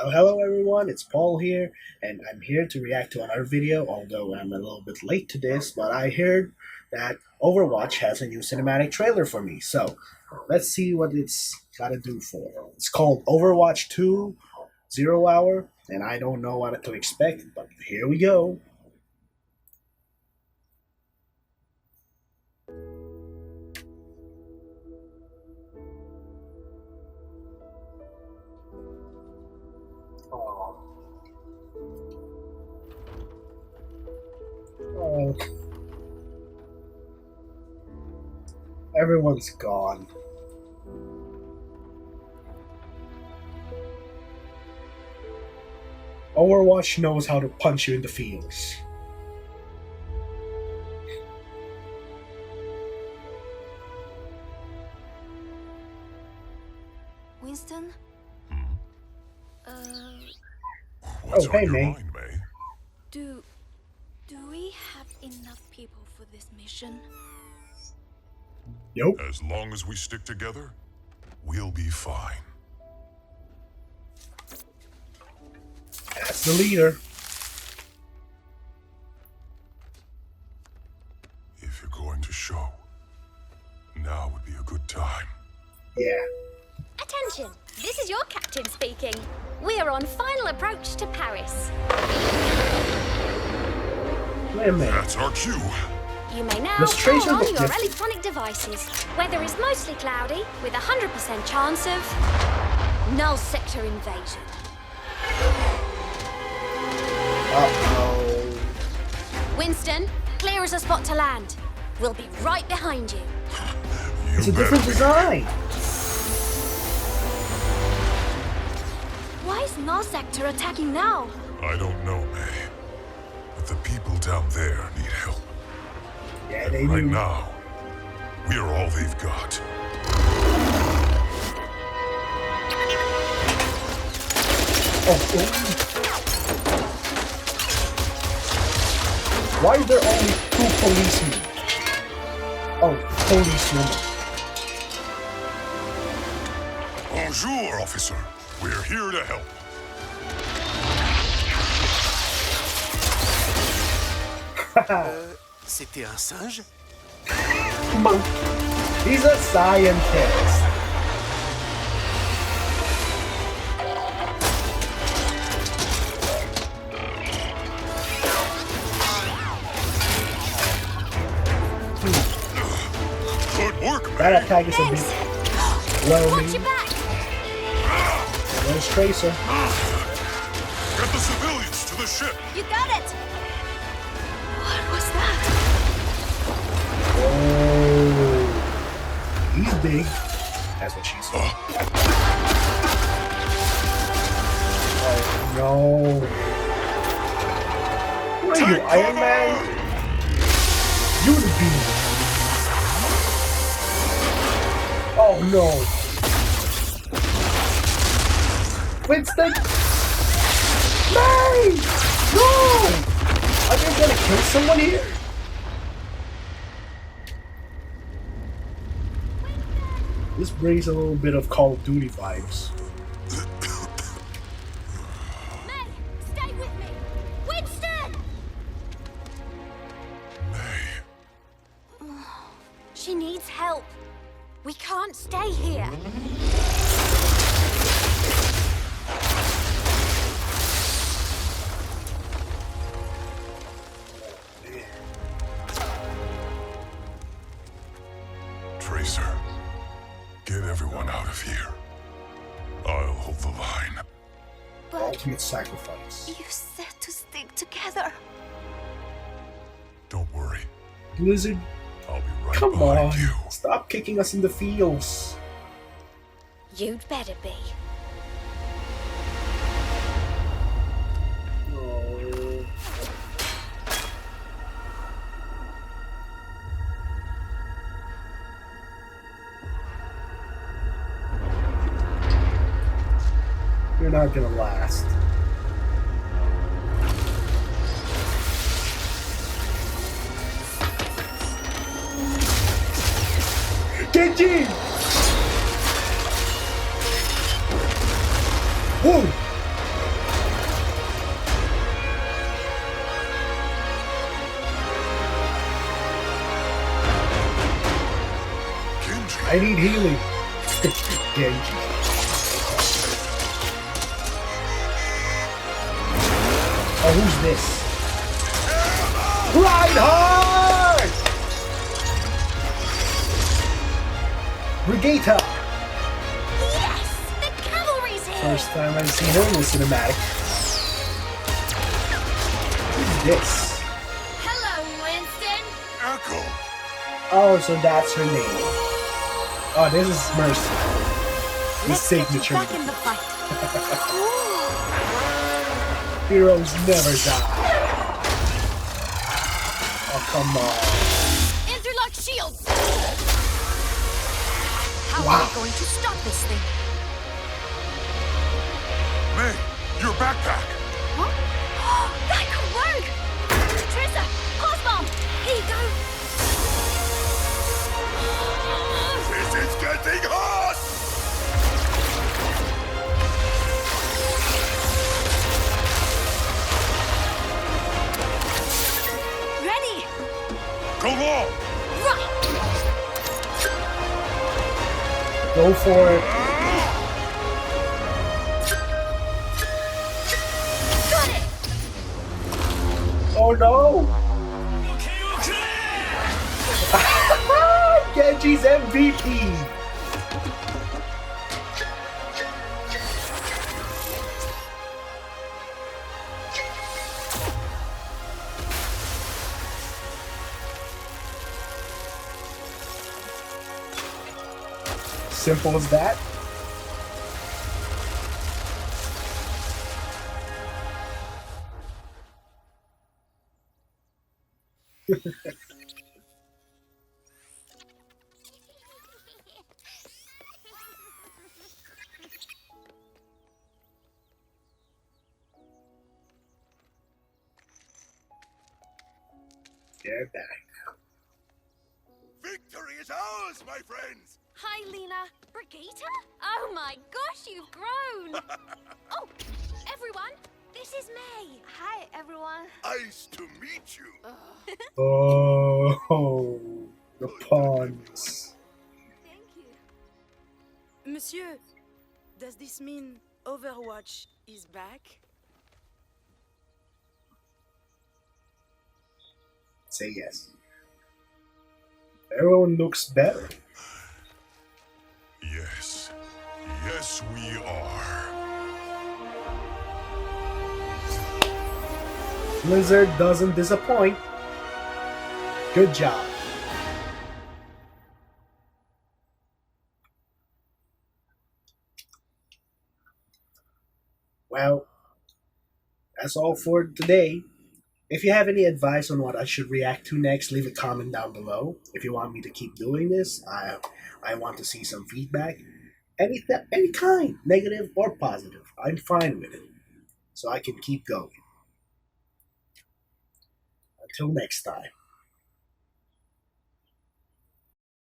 Well, hello everyone, it's Paul here, and I'm here to react to another video, although I'm a little bit late to this, but I heard that Overwatch has a new cinematic trailer for me, so let's see what it's gotta do for. It's called Overwatch 2 Zero Hour, and I don't know what to expect, but here we go. Oh, oh, everyone's gone. Overwatch knows how to punch you in the feels. Winston? Uh, What's Oh, hey, on your May. mind, May? do we have enough people for this mission? Nope, As long as we stick together, we'll be fine. that's the leader. If you're going to show, now would be a good time. Yeah. Attention! This is your captain speaking. We are on final approach to Paris. Wait a minute. That's our cue. You may now Does turn Tracer on look your different? electronic devices. Weather is mostly cloudy, with a 100% chance of null sector invasion. Uh-oh. Winston, clear as a spot to land. We'll be right behind you. It's a You different better be. design. Why is null sector attacking now? I don't know, May. But the people down there need help. Yeah, they Right do. now, we are all they've got. Oh. Why is there only two policemen? Oh, policewomen. Bonjour, officer. We're here to help. C'était un singe? Monk. He's a scientist. Good work, May. That attack is a bit Watch your whelming. back! There's Tracer. Get the civilians to the ship. You got it! What was that? Oh. He's big. That's what she said. Oh no. What are you, Take Iron cover! Man? You the beast. Oh no. Winston! May! No! Are they gonna kill someone here? This brings a little bit of Call of Duty vibes. May, stay with me! Winston! May. She needs help. We can't stay here. Tracer, get everyone out of here. I'll hold the line. But Ultimate sacrifice. you said to stick together. Don't worry. Blizzard, I'll be right come behind on. you. Stop kicking us in the feels. You'd better be. Oh. You're not gonna last. Genji! Whoa! I need healing. Genji. Oh, who's this? Reinhardt! Brigitte! Yes! The cavalry's here! First time I've seen her in the cinematic. Who's this? Hello, Winston! Echo! Oh, so that's her name. Oh, this is Mercy. His Let's get you signature. back in the fight. Heroes never die. Oh, come on. Interlock shields! How Wow. are we going to stop this thing? May, your backpack! That could work! Trissa, pulse bomb! Here you go! This is getting hot! Ready! Go long! Right! Go for it. Got it! Oh no! Genji's MVP! Simple as that. They're back. Victory is ours, my friends! Hi, Lena. Brigitte? Oh my gosh, you've grown! Oh, everyone, this is May. Hi, everyone. Nice to meet you. Oh, the pawns. Thank you. Monsieur, does this mean Overwatch is back? Say yes. Everyone looks better. Yes. Yes, we are. Blizzard doesn't disappoint. Good job. Well, that's all for today. If you have any advice on what I should react to next, leave a comment down below. If you want me to keep doing this, I want to see some feedback. Any kind, negative or positive. I'm fine with it. So I can keep going. Until next time.